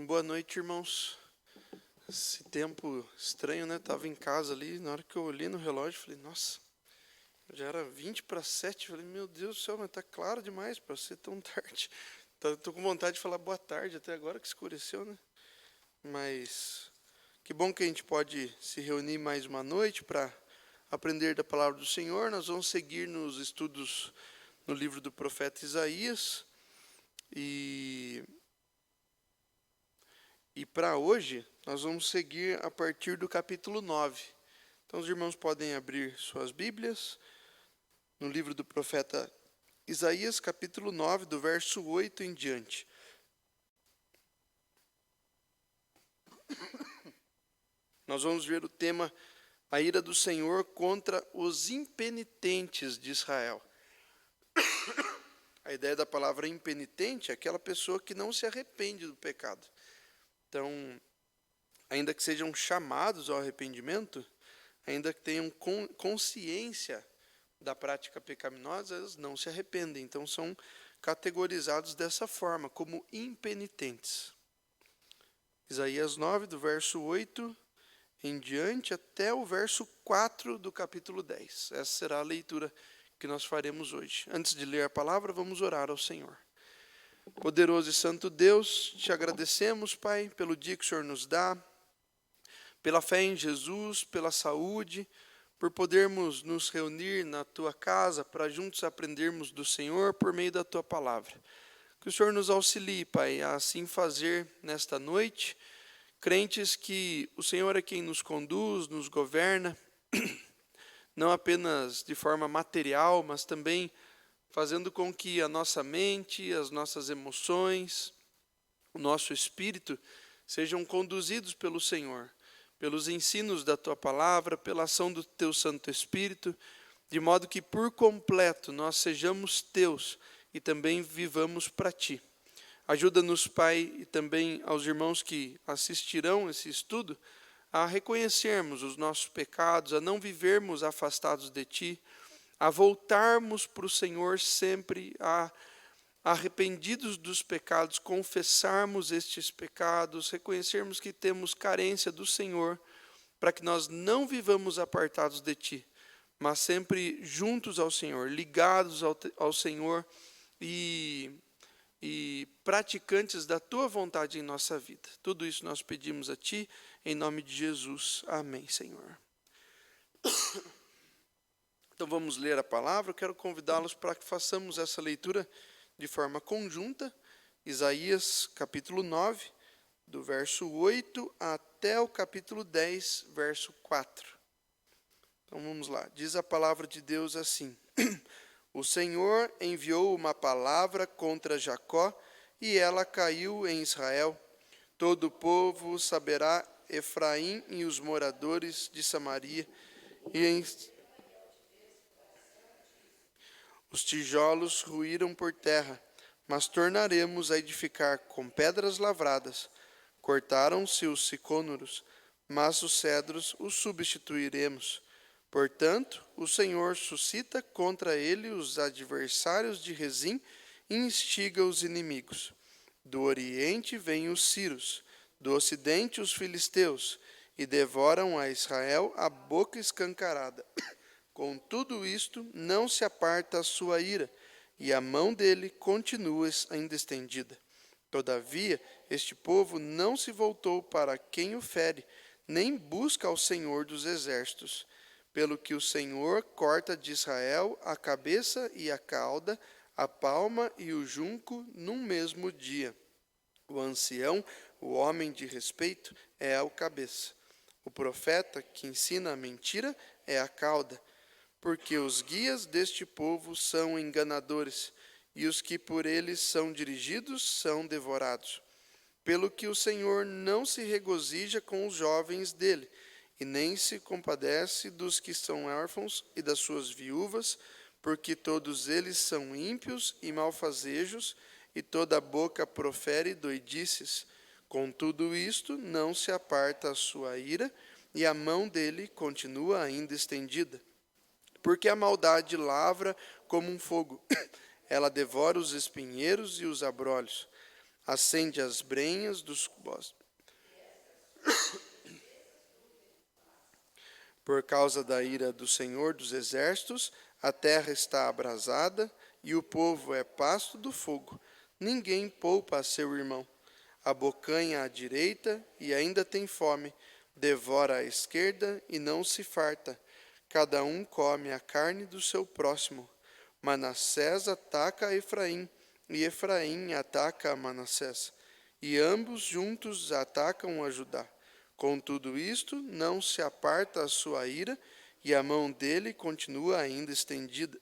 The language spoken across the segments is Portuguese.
Boa noite, irmãos. Esse tempo estranho, né? Tava em casa ali, na hora que eu olhei no relógio, falei, nossa, já era 20 para 7. Falei, meu Deus do céu, mas tá claro demais para ser tão tarde. Tô com vontade de falar boa tarde, até agora que escureceu, né? Mas que bom que a gente pode se reunir mais uma noite para aprender da palavra do Senhor. Nós vamos seguir nos estudos no livro do profeta Isaías. E para hoje, nós vamos seguir a partir do capítulo 9. Então, os irmãos podem abrir suas Bíblias no livro do profeta Isaías, capítulo 9, do verso 8 em diante. Nós vamos ver o tema, a ira do Senhor contra os impenitentes de Israel. A ideia da palavra impenitente é aquela pessoa que não se arrepende do pecado. Então, ainda que sejam chamados ao arrependimento, ainda que tenham consciência da prática pecaminosa, eles não se arrependem. Então, são categorizados dessa forma, como impenitentes. Isaías 9, do verso 8 em diante, até o verso 4 do capítulo 10. Essa será a leitura que nós faremos hoje. Antes de ler a palavra, vamos orar ao Senhor. Poderoso e santo Deus, te agradecemos, Pai, pelo dia que o Senhor nos dá, pela fé em Jesus, pela saúde, por podermos nos reunir na Tua casa para juntos aprendermos do Senhor por meio da Tua palavra. Que o Senhor nos auxilie, Pai, a assim fazer nesta noite, crentes que o Senhor é quem nos conduz, nos governa, não apenas de forma material, mas também fazendo com que a nossa mente, as nossas emoções, o nosso espírito sejam conduzidos pelo Senhor, pelos ensinos da Tua palavra, pela ação do Teu Santo Espírito, de modo que por completo nós sejamos Teus e também vivamos para Ti. Ajuda-nos, Pai, e também aos irmãos que assistirão esse estudo, a reconhecermos os nossos pecados, a não vivermos afastados de Ti, a voltarmos para o Senhor sempre, arrependidos dos pecados, confessarmos estes pecados, reconhecermos que temos carência do Senhor, para que nós não vivamos apartados de Ti, mas sempre juntos ao Senhor, ligados ao Senhor e praticantes da Tua vontade em nossa vida. Tudo isso nós pedimos a Ti, em nome de Jesus. Amém, Senhor. Então vamos ler a palavra. Eu quero convidá-los para que façamos essa leitura de forma conjunta. Isaías capítulo 9, do verso 8 até o capítulo 10, verso 4. Então vamos lá. Diz a palavra de Deus assim: O Senhor enviou uma palavra contra Jacó, e ela caiu em Israel. Todo o povo saberá, Efraim e os moradores de Samaria, os tijolos ruíram por terra, mas tornaremos a edificar com pedras lavradas. Cortaram-se os sicômoros, mas os cedros os substituiremos. Portanto, o Senhor suscita contra ele os adversários de Rezim e instiga os inimigos. Do oriente vêm os sírios, do ocidente os filisteus, e devoram a Israel a boca escancarada. Com tudo isto, não se aparta a sua ira, e a mão dele continua ainda estendida. Todavia, este povo não se voltou para quem o fere, nem busca ao Senhor dos exércitos. Pelo que o Senhor corta de Israel a cabeça e a cauda, a palma e o junco num mesmo dia. O ancião, o homem de respeito, é a cabeça. O profeta que ensina a mentira é a cauda. Porque os guias deste povo são enganadores, e os que por eles são dirigidos são devorados. Pelo que o Senhor não se regozija com os jovens dele, e nem se compadece dos que são órfãos e das suas viúvas, porque todos eles são ímpios e malfazejos, e toda a boca profere doidices. Com tudo isto, não se aparta a sua ira, e a mão dele continua ainda estendida. Porque a maldade lavra como um fogo, ela devora os espinheiros e os abrolhos. acende as brenhas dos bosques. Por causa da ira do Senhor dos Exércitos, a terra está abrasada e o povo é pasto do fogo. Ninguém poupa a seu irmão. Abocanha à direita e ainda tem fome. Devora à esquerda e não se farta. Cada um come a carne do seu próximo. Manassés ataca Efraim e Efraim ataca a Manassés. E ambos juntos atacam a Judá. Com tudo isto, não se aparta a sua ira, e a mão dele continua ainda estendida.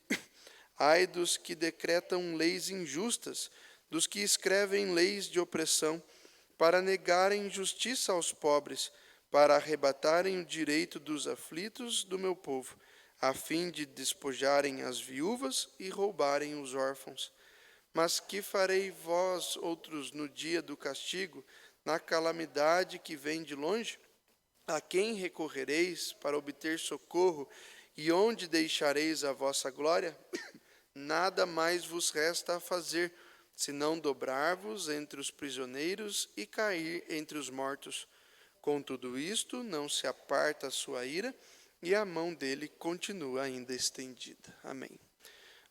Ai dos que decretam leis injustas, dos que escrevem leis de opressão, para negarem justiça aos pobres, para arrebatarem o direito dos aflitos do meu povo, a fim de despojarem as viúvas e roubarem os órfãos. Mas que farei vós outros no dia do castigo, na calamidade que vem de longe? A quem recorrereis para obter socorro, e onde deixareis a vossa glória? Nada mais vos resta a fazer, senão dobrar-vos entre os prisioneiros e cair entre os mortos. Com tudo isto, não se aparta a sua ira, e a mão dele continua ainda estendida. Amém.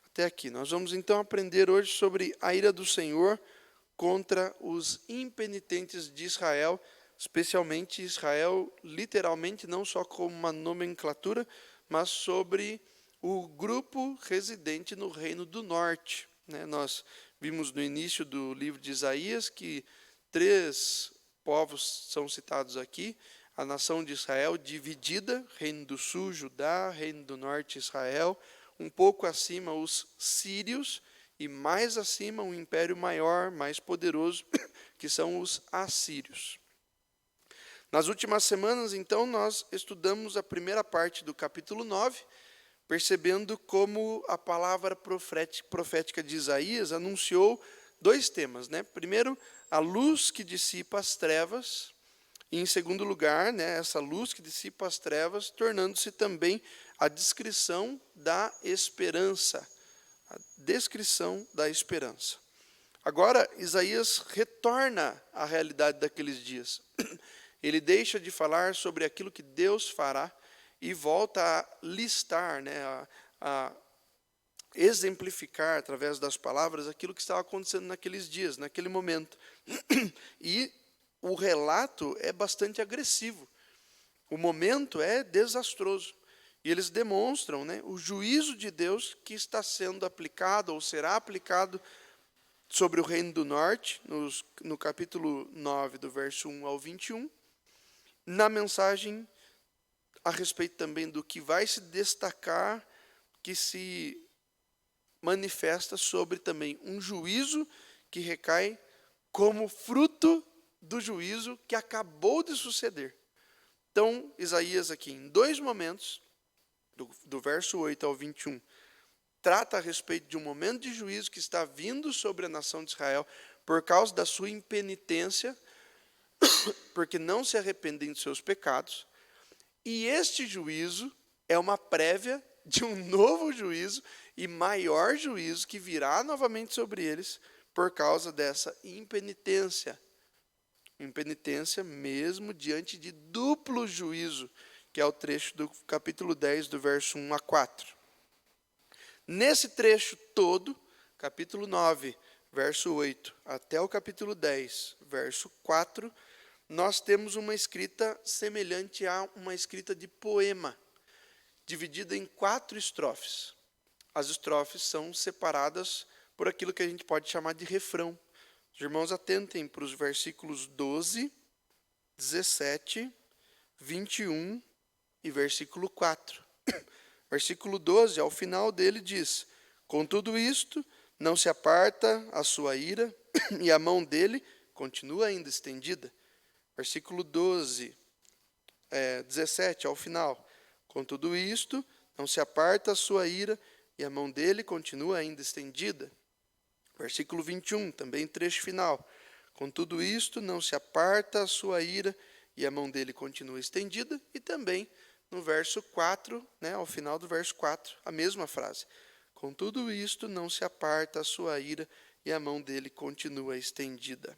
Até aqui. Nós vamos então aprender hoje sobre a ira do Senhor contra os impenitentes de Israel, especialmente Israel, literalmente, não só como uma nomenclatura, mas sobre o grupo residente no Reino do Norte. Nós vimos no início do livro de Isaías que 3 povos são citados aqui: a nação de Israel dividida, Reino do Sul, Judá, Reino do Norte, Israel, um pouco acima os sírios, e mais acima um império maior, mais poderoso, que são os assírios. Nas últimas semanas, então, nós estudamos a primeira parte do capítulo 9, percebendo como a palavra profética de Isaías anunciou 2 temas. Primeiro, a luz que dissipa as trevas, e, em segundo lugar, essa luz que dissipa as trevas, tornando-se também a descrição da esperança. A descrição da esperança. Agora, Isaías retorna à realidade daqueles dias. Ele deixa de falar sobre aquilo que Deus fará e volta a listar, a exemplificar através das palavras aquilo que estava acontecendo naqueles dias, naquele momento. E o relato é bastante agressivo. O momento é desastroso. E eles demonstram o juízo de Deus que está sendo aplicado, ou será aplicado, sobre o Reino do Norte, no capítulo 9, do verso 1 ao 21, na mensagem a respeito também do que vai se destacar, que se manifesta sobre também um juízo que recai como fruto do juízo que acabou de suceder. Então, Isaías aqui, em 2 momentos, do verso 8 ao 21, trata a respeito de um momento de juízo que está vindo sobre a nação de Israel por causa da sua impenitência, porque não se arrependem de seus pecados. E este juízo é uma prévia de um novo juízo e maior juízo que virá novamente sobre eles por causa dessa impenitência. Impenitência mesmo diante de duplo juízo, que é o trecho do capítulo 10, do verso 1 a 4. Nesse trecho todo, capítulo 9, verso 8, até o capítulo 10, verso 4, nós temos uma escrita semelhante a uma escrita de poema, dividida em 4 estrofes. As estrofes são separadas por aquilo que a gente pode chamar de refrão. Os irmãos atentem para os versículos 12, 17, 21 e versículo 4. Versículo 12, ao final dele diz: com tudo isto, não se aparta a sua ira, e a mão dele continua ainda estendida. Versículo 17, ao final: com tudo isto, não se aparta a sua ira, e a mão dele continua ainda estendida. Versículo 21, também trecho final: com tudo isto, não se aparta a sua ira, e a mão dele continua estendida. E também no verso 4, ao final do verso 4, a mesma frase: com tudo isto, não se aparta a sua ira, e a mão dele continua estendida.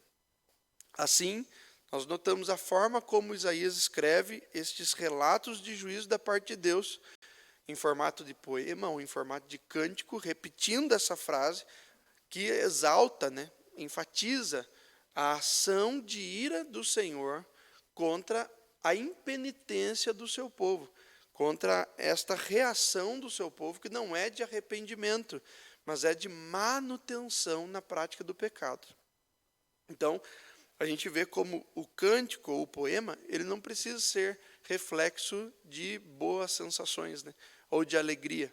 Assim, nós notamos a forma como Isaías escreve estes relatos de juízo da parte de Deus, em formato de poema ou em formato de cântico, repetindo essa frase que exalta, né, enfatiza a ação de ira do Senhor contra a impenitência do seu povo, contra esta reação do seu povo, que não é de arrependimento, mas é de manutenção na prática do pecado. Então, a gente vê como o cântico ou o poema, ele não precisa ser reflexo de boas sensações, né, ou de alegria.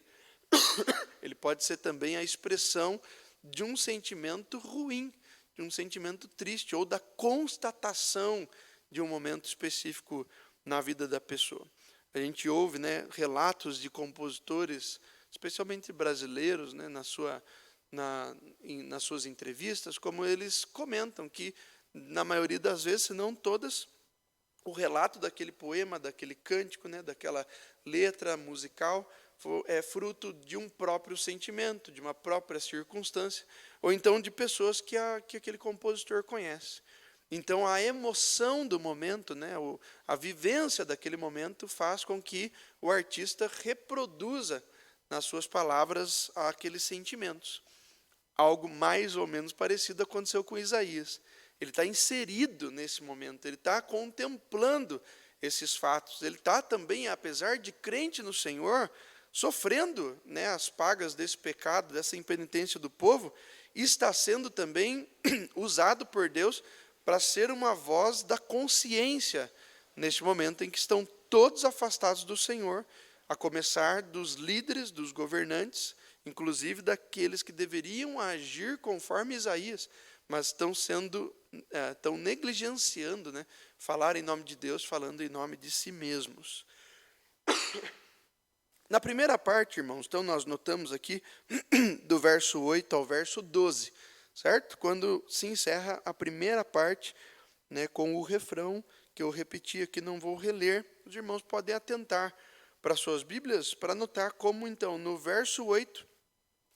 Ele pode ser também a expressão de um sentimento ruim, de um sentimento triste, ou da constatação de um momento específico na vida da pessoa. A gente ouve, né, relatos de compositores, especialmente brasileiros, né, nas suas entrevistas, como eles comentam que, na maioria das vezes, se não todas, o relato daquele poema, daquele cântico, né, daquela letra musical, é fruto de um próprio sentimento, de uma própria circunstância, ou então de pessoas que aquele compositor conhece. Então, a emoção do momento, né, a vivência daquele momento faz com que o artista reproduza nas suas palavras aqueles sentimentos. Algo mais ou menos parecido aconteceu com Isaías. Ele está inserido nesse momento, ele está contemplando esses fatos. Ele está também, apesar de crente no Senhor, sofrendo, né, as pagas desse pecado, dessa impenitência do povo, e está sendo também usado por Deus para ser uma voz da consciência neste momento em que estão todos afastados do Senhor, a começar dos líderes, dos governantes, inclusive daqueles que deveriam agir conforme Isaías, mas estão negligenciando, né, falar em nome de Deus, falando em nome de si mesmos. Na primeira parte, irmãos, então nós notamos aqui do verso 8 ao verso 12, certo? Quando se encerra a primeira parte, né, com o refrão que eu repeti aqui, não vou reler. Os irmãos podem atentar para suas Bíblias para notar como, então, no verso 8,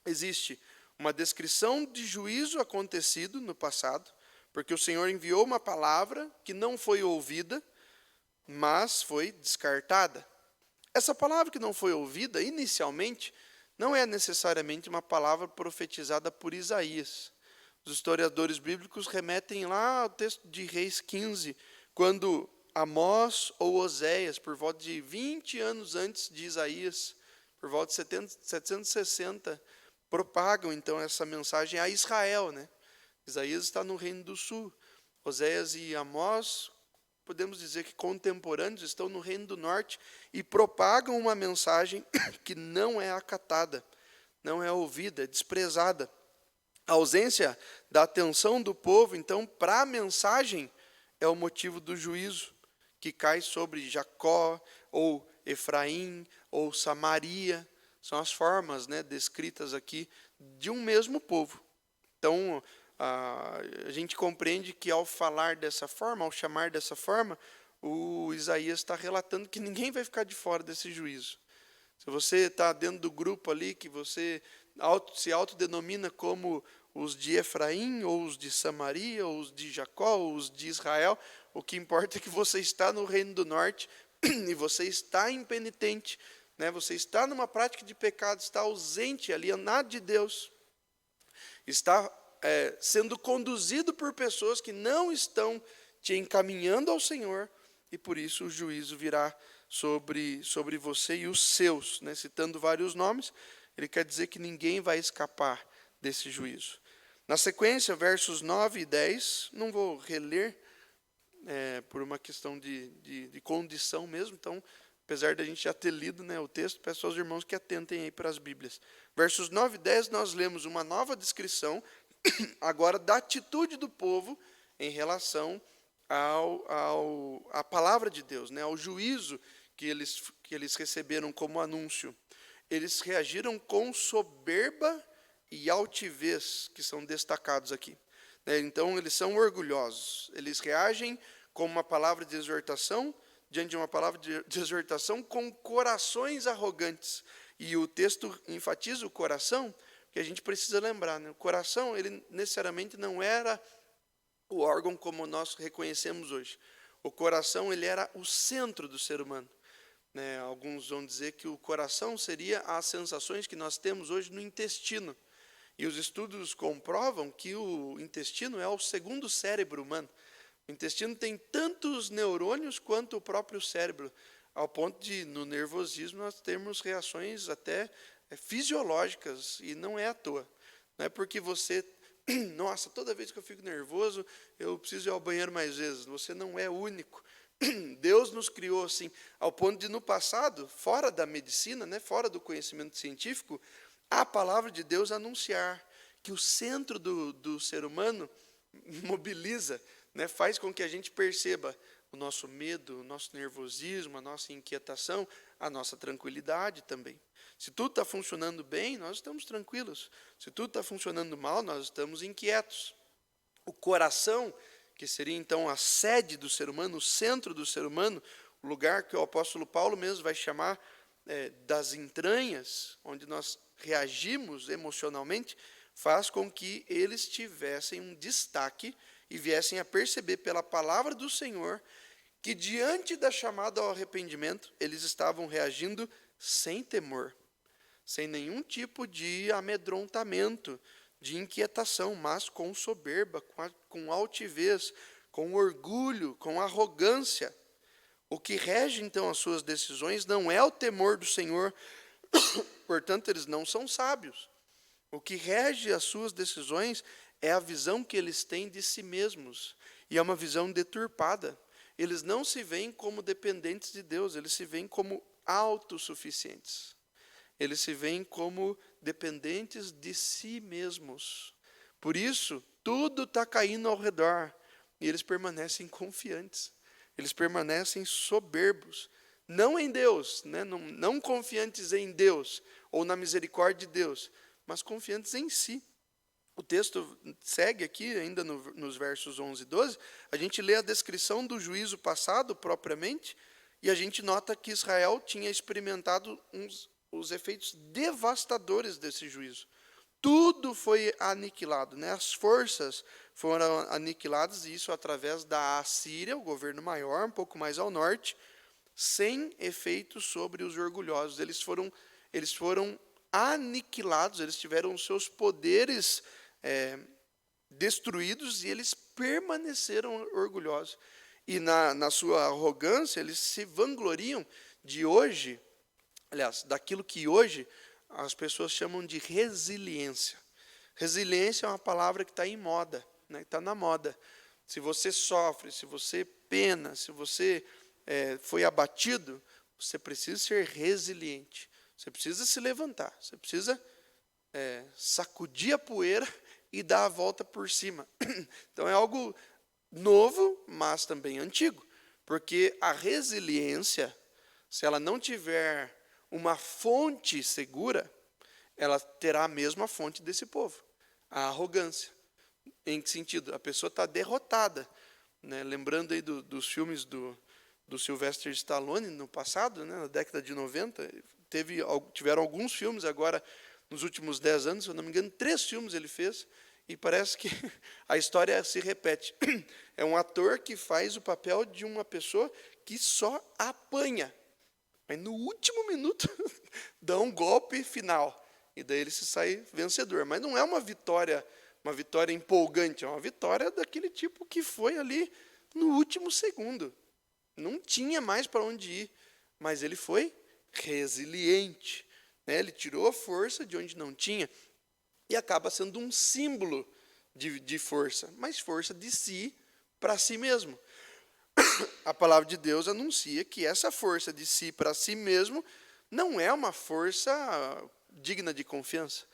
existe uma descrição de juízo acontecido no passado, porque o Senhor enviou uma palavra que não foi ouvida, mas foi descartada. Essa palavra que não foi ouvida, inicialmente, não é necessariamente uma palavra profetizada por Isaías. Os historiadores bíblicos remetem lá ao texto de Reis 15, quando Amós ou Oséias, por volta de 20 anos antes de Isaías, por volta de 760, propagam então essa mensagem a Israel, né? Isaías está no Reino do Sul. Oséias e Amós, podemos dizer que contemporâneos, estão no Reino do Norte e propagam uma mensagem que não é acatada, não é ouvida, é desprezada. A ausência da atenção do povo, então, para a mensagem é o motivo do juízo que cai sobre Jacó, ou Efraim, ou Samaria. São as formas, né, descritas aqui de um mesmo povo. Então, a gente compreende que ao falar dessa forma, ao chamar dessa forma, o Isaías está relatando que ninguém vai ficar de fora desse juízo. Se você está dentro do grupo ali, que você se autodenomina como os de Efraim, ou os de Samaria, ou os de Jacó, ou os de Israel, o que importa é que você está no Reino do Norte e você está impenitente, né? Você está numa prática de pecado, está ausente, alienado de Deus, está sendo conduzido por pessoas que não estão te encaminhando ao Senhor, e por isso o juízo virá sobre você e os seus, né? Citando vários nomes, ele quer dizer que ninguém vai escapar desse juízo. Na sequência, versos 9 e 10, não vou reler, por uma questão de condição mesmo, então, apesar de a gente já ter lido, né, o texto, peço aos irmãos que atentem aí para as Bíblias. Versos 9 e 10, nós lemos uma nova descrição, agora da atitude do povo em relação à palavra de Deus, né, ao juízo que eles receberam como anúncio. Eles reagiram com soberba e altivez, que são destacados aqui. Então, eles são orgulhosos. Eles reagem com uma palavra de exortação, diante de uma palavra de exortação, com corações arrogantes. E o texto enfatiza o coração, que a gente precisa lembrar, né? O coração, ele necessariamente não era o órgão como nós reconhecemos hoje. O coração, ele era o centro do ser humano, né? Alguns vão dizer que o coração seria as sensações que nós temos hoje no intestino. E os estudos comprovam que o intestino é o segundo cérebro humano. O intestino tem tantos neurônios quanto o próprio cérebro, ao ponto de, no nervosismo, nós termos reações até fisiológicas, e não é à toa. Não é porque você, nossa, toda vez que eu fico nervoso, eu preciso ir ao banheiro mais vezes. Você não é único. Deus nos criou assim, ao ponto de, no passado, fora da medicina, né, fora do conhecimento científico, a palavra de Deus anunciar que o centro do ser humano mobiliza, né, faz com que a gente perceba o nosso medo, o nosso nervosismo, a nossa inquietação, a nossa tranquilidade também. Se tudo está funcionando bem, nós estamos tranquilos. Se tudo está funcionando mal, nós estamos inquietos. O coração, que seria então a sede do ser humano, o centro do ser humano, o lugar que o apóstolo Paulo mesmo vai chamar das entranhas, onde nós reagimos emocionalmente, faz com que eles tivessem um destaque e viessem a perceber pela palavra do Senhor que, diante da chamada ao arrependimento, eles estavam reagindo sem temor, sem nenhum tipo de amedrontamento, de inquietação, mas com soberba, com altivez, com orgulho, com arrogância. O que rege, então, as suas decisões não é o temor do Senhor, portanto, eles não são sábios. O que rege as suas decisões é a visão que eles têm de si mesmos, e é uma visão deturpada. Eles não se veem como dependentes de Deus, eles se veem como autossuficientes. Eles se veem como dependentes de si mesmos. Por isso, tudo está caindo ao redor, e eles permanecem confiantes. Eles permanecem soberbos, não em Deus, né? Não confiantes em Deus ou na misericórdia de Deus, mas confiantes em si. O texto segue aqui, ainda nos versos 11 e 12, a gente lê a descrição do juízo passado propriamente, e a gente nota que Israel tinha experimentado os efeitos devastadores desse juízo. Tudo foi aniquilado, né? As forças foram aniquiladas, e isso através da Assíria, o governo maior, um pouco mais ao norte, sem efeito sobre os orgulhosos. Eles foram aniquilados, eles tiveram os seus poderes destruídos, e eles permaneceram orgulhosos. E na sua arrogância, eles se vangloriam de hoje, aliás, daquilo que hoje as pessoas chamam de resiliência. Resiliência é uma palavra que está em moda, né? Está na moda. Se você sofre, se você pena, se você foi abatido, você precisa ser resiliente. Você precisa se levantar, você precisa sacudir a poeira e dar a volta por cima. Então é algo novo, mas também antigo, porque a resiliência, se ela não tiver uma fonte segura, ela terá a mesma fonte desse povo, a arrogância. Em que sentido? A pessoa está derrotada, né? Lembrando aí dos filmes do Sylvester Stallone no passado, né? Na década de 90, tiveram alguns filmes agora, nos últimos 10 anos, se eu não me engano, 3 filmes ele fez, e parece que a história se repete. É um ator que faz o papel de uma pessoa que só apanha, mas no último minuto dá um golpe final, e daí ele se sai vencedor. Mas não é uma vitória empolgante, é uma vitória daquele tipo que foi ali no último segundo. Não tinha mais para onde ir, mas ele foi resiliente, né? Ele tirou a força de onde não tinha, e acaba sendo um símbolo de força, mas força de si para si mesmo. A palavra de Deus anuncia que essa força de si para si mesmo não é uma força digna de confiança,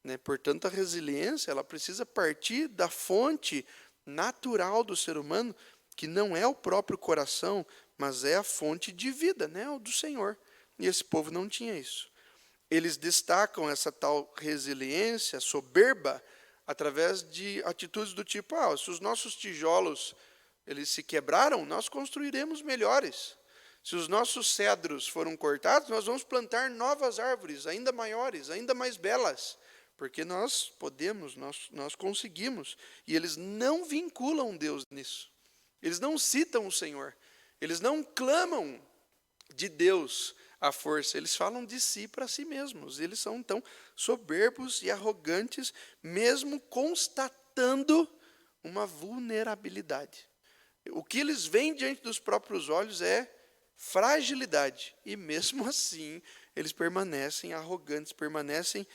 né? Portanto, a resiliência, ela precisa partir da fonte natural do ser humano, que não é o próprio coração, mas é a fonte de vida, né? O do Senhor. E esse povo não tinha isso. Eles destacam essa tal resiliência soberba através de atitudes do tipo: se os nossos tijolos eles se quebraram, nós construiremos melhores. Se os nossos cedros foram cortados, nós vamos plantar novas árvores, ainda maiores, ainda mais belas, porque nós podemos, nós conseguimos, e eles não vinculam Deus nisso. Eles não citam o Senhor, eles não clamam de Deus a força, eles falam de si para si mesmos. Eles são então soberbos e arrogantes, mesmo constatando uma vulnerabilidade. O que eles veem diante dos próprios olhos é fragilidade, e mesmo assim eles permanecem arrogantes, permanecem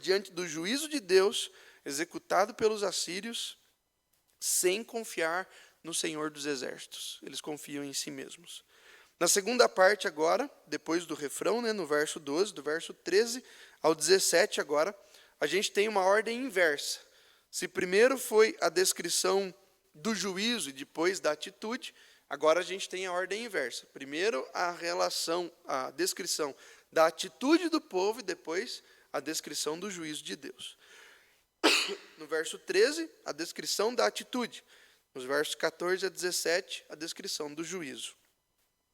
diante do juízo de Deus executado pelos assírios, sem confiar no Senhor dos Exércitos. Eles confiam em si mesmos. Na segunda parte agora, depois do refrão, no verso 12, do verso 13 ao 17 agora, a gente tem uma ordem inversa. Se primeiro foi a descrição do juízo e depois da atitude, agora a gente tem a ordem inversa. Primeiro a descrição da atitude do povo e depois a descrição do juízo de Deus. No verso 13, a descrição da atitude. Nos versos 14 a 17, a descrição do juízo.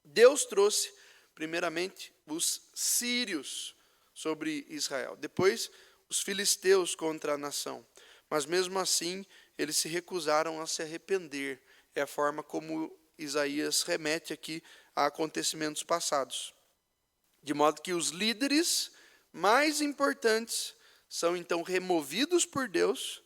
Deus trouxe, primeiramente, os sírios sobre Israel. Depois, os filisteus contra a nação. Mas, mesmo assim, eles se recusaram a se arrepender. É a forma como Isaías remete aqui a acontecimentos passados. De modo que os líderes mais importantes são, então, removidos por Deus,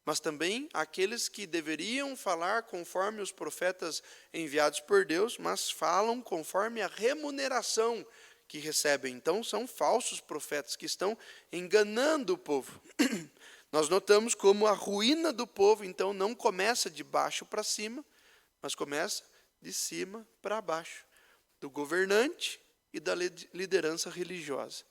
mas também aqueles que deveriam falar conforme os profetas enviados por Deus, mas falam conforme a remuneração que recebem. Então, são falsos profetas que estão enganando o povo. Nós notamos como a ruína do povo, então, não começa de baixo para cima, mas começa de cima para baixo, do governante e da liderança religiosa.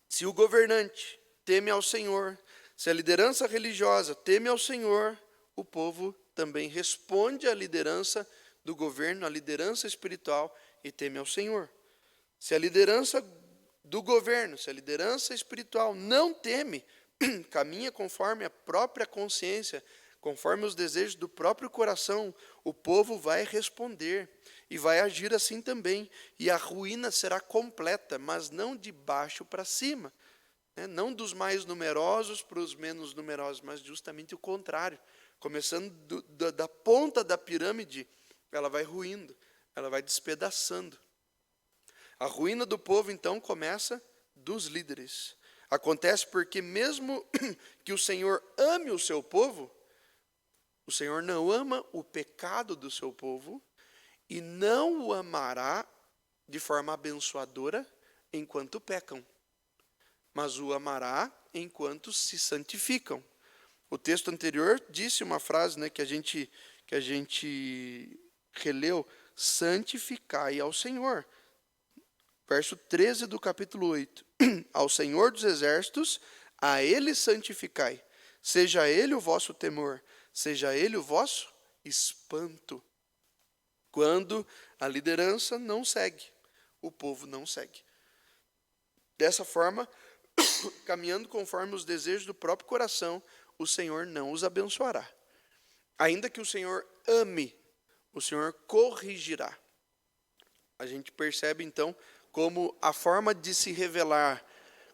Se o governante teme ao Senhor, se a liderança religiosa teme ao Senhor, o povo também responde à liderança do governo, à liderança espiritual, e teme ao Senhor. Se a liderança do governo, se a liderança espiritual não teme, caminha conforme a própria consciência, conforme os desejos do próprio coração, o povo vai responder e vai agir assim também. E a ruína será completa, mas não de baixo para cima. Não dos mais numerosos para os menos numerosos, mas justamente o contrário. Começando da ponta da pirâmide, ela vai ruindo, ela vai despedaçando. A ruína do povo, então, começa dos líderes. Acontece porque mesmo que o Senhor ame o seu povo, o Senhor não ama o pecado do seu povo e não o amará de forma abençoadora enquanto pecam, mas o amará enquanto se santificam. O texto anterior disse uma frase, que a gente releu: santificai ao Senhor. Verso 13 do capítulo 8. Ao Senhor dos Exércitos, a Ele santificai. Seja Ele o vosso temor, seja Ele o vosso espanto. Quando a liderança não segue, o povo não segue. Dessa forma, caminhando conforme os desejos do próprio coração, o Senhor não os abençoará. Ainda que o Senhor ame, o Senhor corrigirá. A gente percebe, então, como a forma de se revelar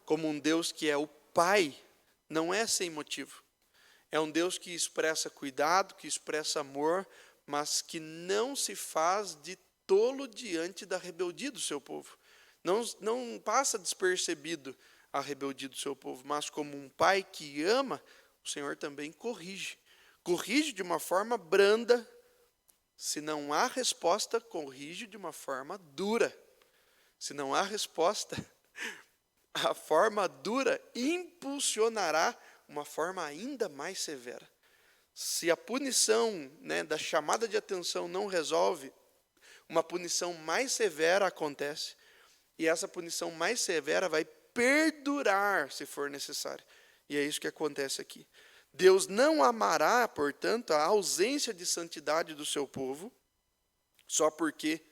como um Deus que é o Pai não é sem motivo. É um Deus que expressa cuidado, que expressa amor, mas que não se faz de tolo diante da rebeldia do seu povo. Não passa despercebido a rebeldia do seu povo, mas como um pai que ama, o Senhor também corrige. Corrige de uma forma branda. Se não há resposta, corrige de uma forma dura. Se não há resposta, a forma dura impulsionará uma forma ainda mais severa. Se a punição, da chamada de atenção não resolve, uma punição mais severa acontece. E essa punição mais severa vai perdurar, se for necessário. E é isso que acontece aqui. Deus não amará, portanto, a ausência de santidade do seu povo, só porque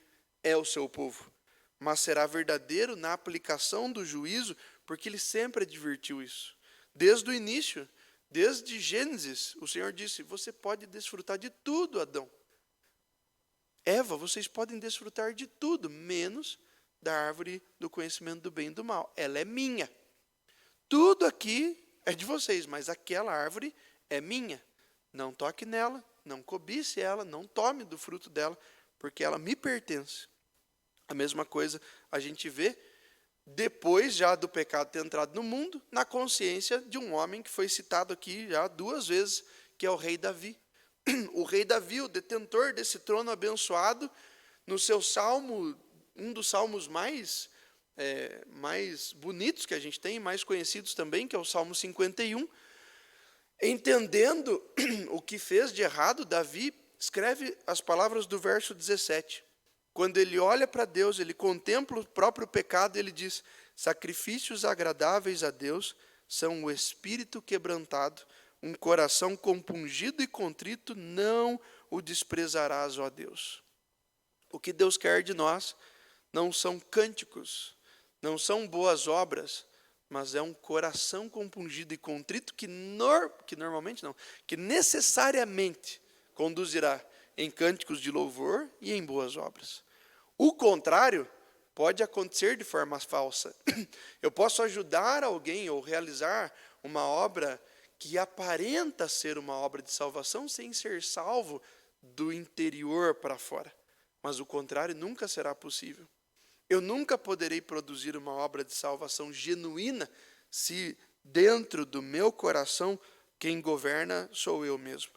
é o seu povo, mas será verdadeiro na aplicação do juízo, porque Ele sempre advertiu isso. Desde o início, desde Gênesis, o Senhor disse: você pode desfrutar de tudo, Adão. Eva, vocês podem desfrutar de tudo, menos da árvore do conhecimento do bem e do mal. Ela é minha. tudo aqui é de vocês, mas aquela árvore é minha. Não toque nela, não cobice ela, não tome do fruto dela, porque ela me pertence. A mesma coisa a gente vê depois já do pecado ter entrado no mundo, na consciência de um homem que foi citado aqui já 2 vezes, que é o rei Davi. O rei Davi, o detentor desse trono abençoado, no seu salmo, um dos salmos mais bonitos que a gente tem, mais conhecidos também, que é o Salmo 51, entendendo o que fez de errado, Davi escreve as palavras do verso 17. Quando ele olha para Deus, ele contempla o próprio pecado, ele diz: sacrifícios agradáveis a Deus são o espírito quebrantado, um coração compungido e contrito, não o desprezarás, ó Deus. O que Deus quer de nós não são cânticos, não são boas obras, mas é um coração compungido e contrito que necessariamente conduzirá em cânticos de louvor e em boas obras. O contrário pode acontecer de forma falsa. Eu posso ajudar alguém ou realizar uma obra que aparenta ser uma obra de salvação sem ser salvo do interior para fora. Mas o contrário nunca será possível. Eu nunca poderei produzir uma obra de salvação genuína se dentro do meu coração quem governa sou eu mesmo.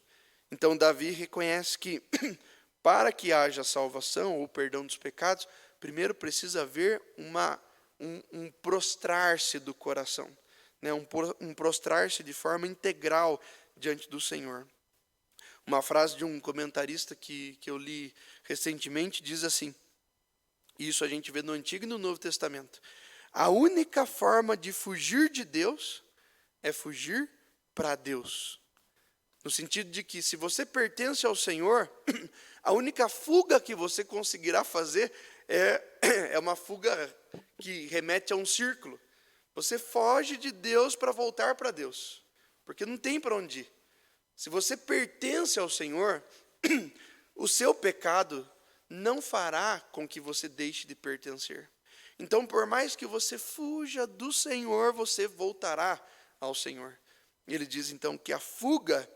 Então Davi reconhece que para que haja salvação ou perdão dos pecados, primeiro precisa haver um prostrar-se do coração, né? um prostrar-se de forma integral diante do Senhor. Uma frase de um comentarista que eu li recentemente diz assim, isso a gente vê no Antigo e no Novo Testamento: a única forma de fugir de Deus é fugir para Deus. No sentido de que se você pertence ao Senhor, a única fuga que você conseguirá fazer é uma fuga que remete a um círculo. Você foge de Deus para voltar para Deus, porque não tem para onde ir. Se você pertence ao Senhor, o seu pecado não fará com que você deixe de pertencer. Então, por mais que você fuja do Senhor, você voltará ao Senhor. Ele diz então que a fuga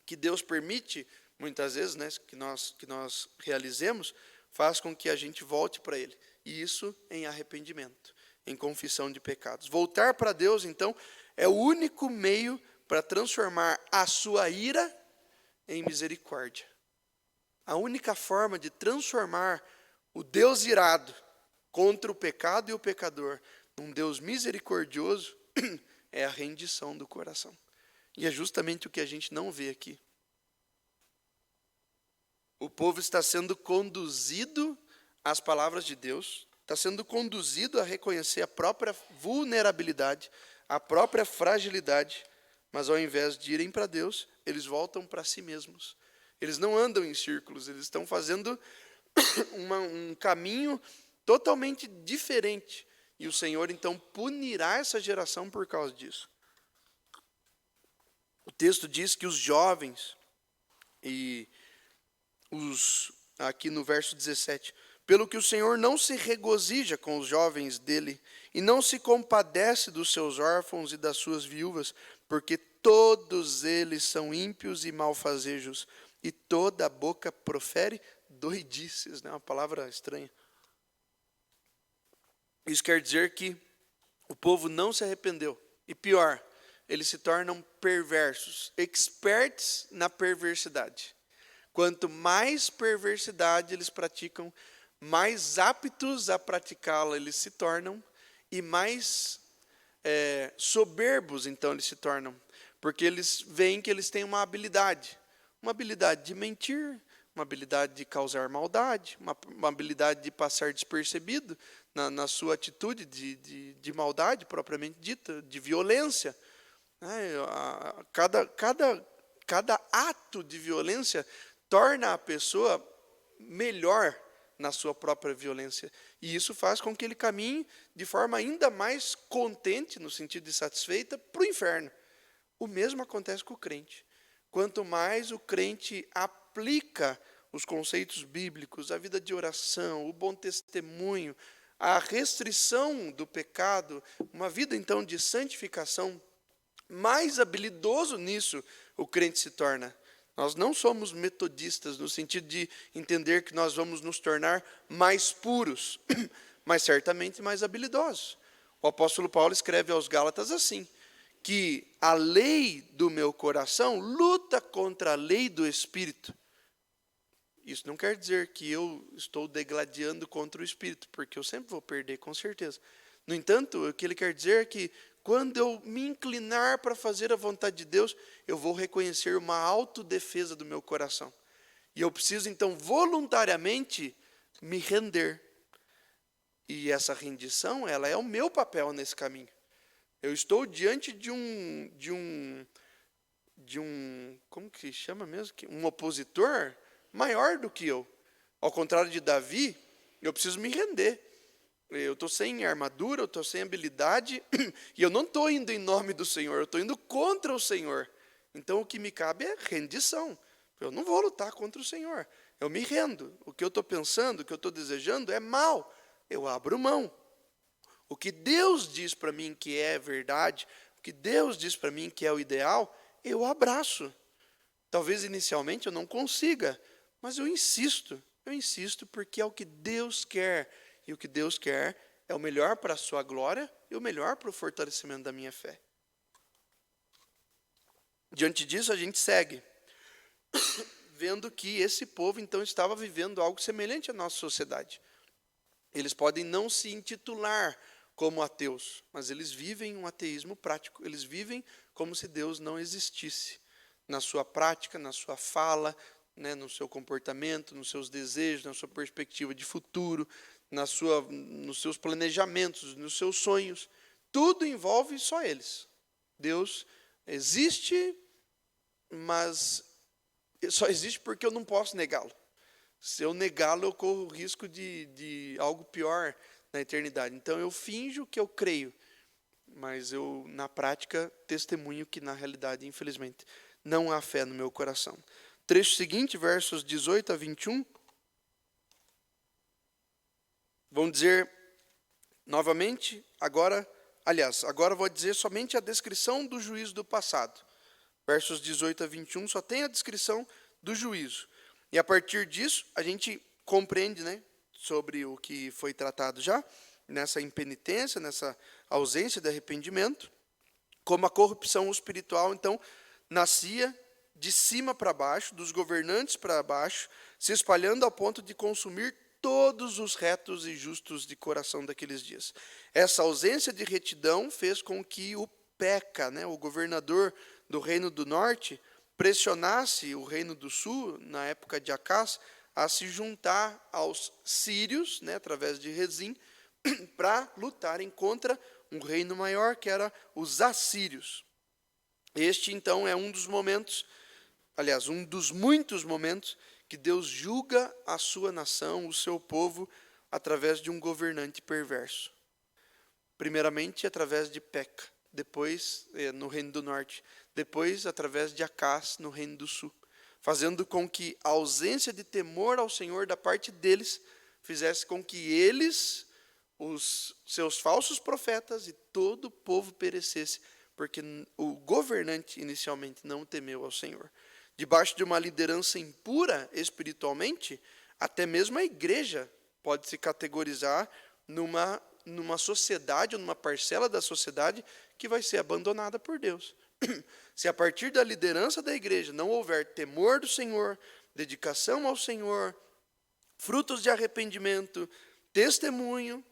que Deus permite, muitas vezes, né, que nós realizemos, faz com que a gente volte para Ele. E isso em arrependimento, em confissão de pecados. Voltar para Deus, então, é o único meio para transformar a sua ira em misericórdia. A única forma de transformar o Deus irado contra o pecado e o pecador num Deus misericordioso é a rendição do coração. E é justamente o que a gente não vê aqui. O povo está sendo conduzido às palavras de Deus, está sendo conduzido a reconhecer a própria vulnerabilidade, a própria fragilidade, mas ao invés de irem para Deus, eles voltam para si mesmos. Eles não andam em círculos, eles estão fazendo um caminho totalmente diferente. E o Senhor, então, punirá essa geração por causa disso. O texto diz que os jovens, aqui no verso 17, pelo que o Senhor não se regozija com os jovens dele, e não se compadece dos seus órfãos e das suas viúvas, porque todos eles são ímpios e malfazejos, e toda a boca profere doidices, né? Uma palavra estranha. Isso quer dizer que o povo não se arrependeu. E pior, eles se tornam perversos, experts na perversidade. Quanto mais perversidade eles praticam, mais aptos a praticá-la eles se tornam, e mais soberbos então eles se tornam, porque eles veem que eles têm uma habilidade de mentir, uma habilidade de causar maldade, uma habilidade de passar despercebido na sua atitude de maldade propriamente dita, de violência. Cada ato de violência torna a pessoa melhor na sua própria violência. E isso faz com que ele caminhe de forma ainda mais contente, no sentido de satisfeita, para o inferno. O mesmo acontece com o crente. Quanto mais o crente aplica os conceitos bíblicos, a vida de oração, o bom testemunho, a restrição do pecado, uma vida então de santificação, mais habilidoso nisso o crente se torna. Nós não somos metodistas no sentido de entender que nós vamos nos tornar mais puros, mas certamente mais habilidosos. O apóstolo Paulo escreve aos Gálatas assim, que a lei do meu coração luta contra a lei do Espírito. Isso não quer dizer que eu estou degladiando contra o Espírito, porque eu sempre vou perder, com certeza. No entanto, o que ele quer dizer é que quando eu me inclinar para fazer a vontade de Deus, eu vou reconhecer uma autodefesa do meu coração. E eu preciso, então, voluntariamente me render. E essa rendição, ela é o meu papel nesse caminho. Eu estou diante de um como que chama mesmo? Um opositor maior do que eu. Ao contrário de Davi, eu preciso me render. Eu estou sem armadura, eu estou sem habilidade, e eu não estou indo em nome do Senhor, eu estou indo contra o Senhor. Então o que me cabe é rendição. Eu não vou lutar contra o Senhor. Eu me rendo. O que eu estou pensando, o que eu estou desejando é mal. Eu abro mão. O que Deus diz para mim que é verdade, o que Deus diz para mim que é o ideal, eu abraço. Talvez inicialmente eu não consiga, mas eu insisto porque é o que Deus quer. E o que Deus quer é o melhor para a sua glória e o melhor para o fortalecimento da minha fé. Diante disso, a gente segue, vendo que esse povo, então, estava vivendo algo semelhante à nossa sociedade. Eles podem não se intitular como ateus, mas eles vivem um ateísmo prático. Eles vivem como se Deus não existisse. Na sua prática, na sua fala, no seu comportamento, nos seus desejos, na sua perspectiva de futuro, nos seus planejamentos, nos seus sonhos. Tudo envolve só eles. Deus existe, mas só existe porque eu não posso negá-lo. Se eu negá-lo, eu corro o risco de algo pior na eternidade. Então eu finjo que eu creio, mas eu, na prática, testemunho que, na realidade, infelizmente, não há fé no meu coração. Trecho seguinte, versos 18 a 21. Vão dizer novamente, agora vou dizer somente a descrição do juízo do passado. Versos 18 a 21 só tem a descrição do juízo. E a partir disso, a gente compreende, sobre o que foi tratado já, nessa impenitência, nessa ausência de arrependimento, como a corrupção espiritual, então, nascia de cima para baixo, dos governantes para baixo, se espalhando ao ponto de consumir todos os retos e justos de coração daqueles dias. Essa ausência de retidão fez com que o Peca, o governador do Reino do Norte, pressionasse o Reino do Sul, na época de Acás, a se juntar aos sírios, através de Rezim, para lutarem contra um reino maior, que era os assírios. Este, então, é um dos momentos, aliás, um dos muitos momentos que Deus julga a sua nação, o seu povo, através de um governante perverso. Primeiramente, através de Peca, depois, no Reino do Norte, depois, através de Acás, no Reino do Sul, fazendo com que a ausência de temor ao Senhor da parte deles fizesse com que eles, os seus falsos profetas e todo o povo perecesse, porque o governante inicialmente não temeu ao Senhor. Debaixo de uma liderança impura espiritualmente, até mesmo a igreja pode se categorizar numa sociedade, ou numa parcela da sociedade que vai ser abandonada por Deus. Se a partir da liderança da igreja não houver temor do Senhor, dedicação ao Senhor, frutos de arrependimento, testemunho,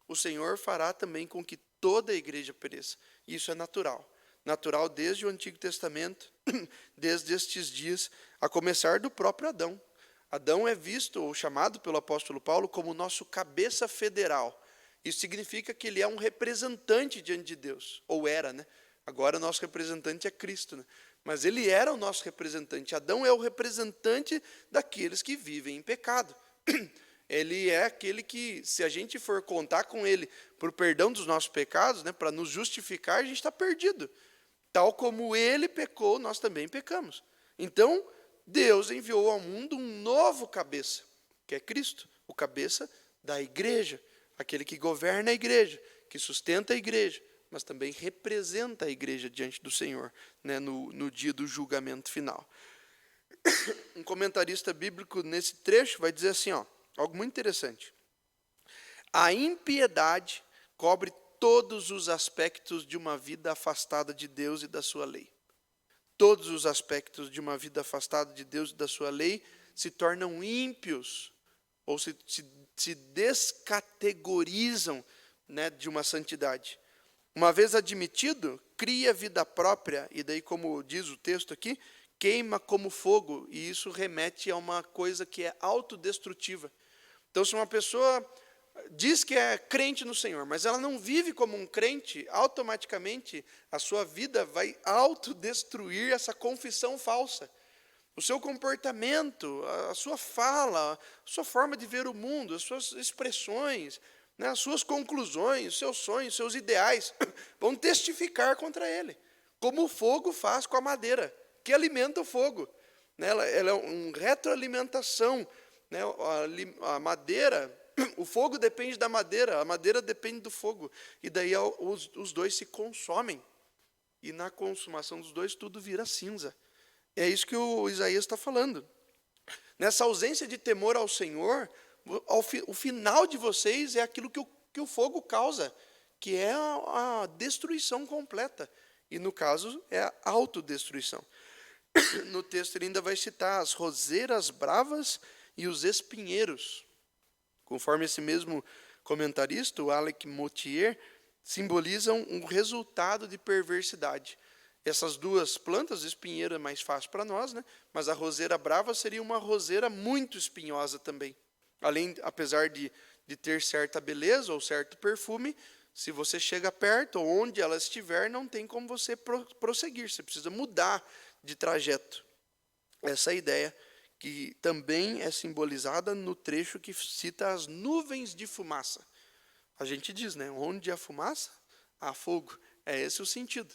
o Senhor fará também com que toda a igreja pereça. Isso é natural. Natural desde o Antigo Testamento, desde estes dias, a começar do próprio Adão. Adão é visto, ou chamado pelo apóstolo Paulo, como nosso cabeça federal. Isso significa que ele é um representante diante de Deus, ou era, Agora o nosso representante é Cristo, Mas ele era o nosso representante. Adão é o representante daqueles que vivem em pecado. Ele é aquele que, se a gente for contar com ele por perdão dos nossos pecados, para nos justificar, a gente está perdido. Tal como ele pecou, nós também pecamos. Então, Deus enviou ao mundo um novo cabeça, que é Cristo, o cabeça da igreja. aquele que governa a igreja, que sustenta a igreja, mas também representa a igreja diante do Senhor, né, no dia do julgamento final. Um comentarista bíblico nesse trecho vai dizer assim, algo muito interessante. A impiedade cobre todos os aspectos de uma vida afastada de Deus e da sua lei. Todos os aspectos de uma vida afastada de Deus e da sua lei se tornam ímpios, ou se descategorizam, né, de uma santidade. Uma vez admitido, cria vida própria, e daí, como diz o texto aqui, queima como fogo, e isso remete a uma coisa que é autodestrutiva. Então, se uma pessoa diz que é crente no Senhor, mas ela não vive como um crente, automaticamente a sua vida vai autodestruir essa confissão falsa. O seu comportamento, a sua fala, a sua forma de ver o mundo, as suas expressões, né, as suas conclusões, os seus sonhos, os seus ideais, vão testificar contra ele, como o fogo faz com a madeira, que alimenta o fogo. Né, ela é uma retroalimentação. Né, a madeira, o fogo depende da madeira, a madeira depende do fogo, e daí os dois se consomem, e na consumação dos dois tudo vira cinza. É isso que o Isaías está falando. Nessa ausência de temor ao Senhor, o final de vocês é aquilo que o fogo causa, que é a destruição completa. E, no caso, é a autodestruição. No texto ele ainda vai citar as roseiras bravas e os espinheiros. Conforme esse mesmo comentarista, o Alec Mottier, simbolizam um resultado de perversidade. Essas duas plantas, espinheira é mais fácil para nós, né? Mas a roseira brava seria uma roseira muito espinhosa também. Apesar de ter certa beleza ou certo perfume, se você chega perto, ou onde ela estiver, não tem como você prosseguir, você precisa mudar de trajeto. Essa ideia que também é simbolizada no trecho que cita as nuvens de fumaça. A gente diz, né? Onde há fumaça, há fogo. É esse o sentido.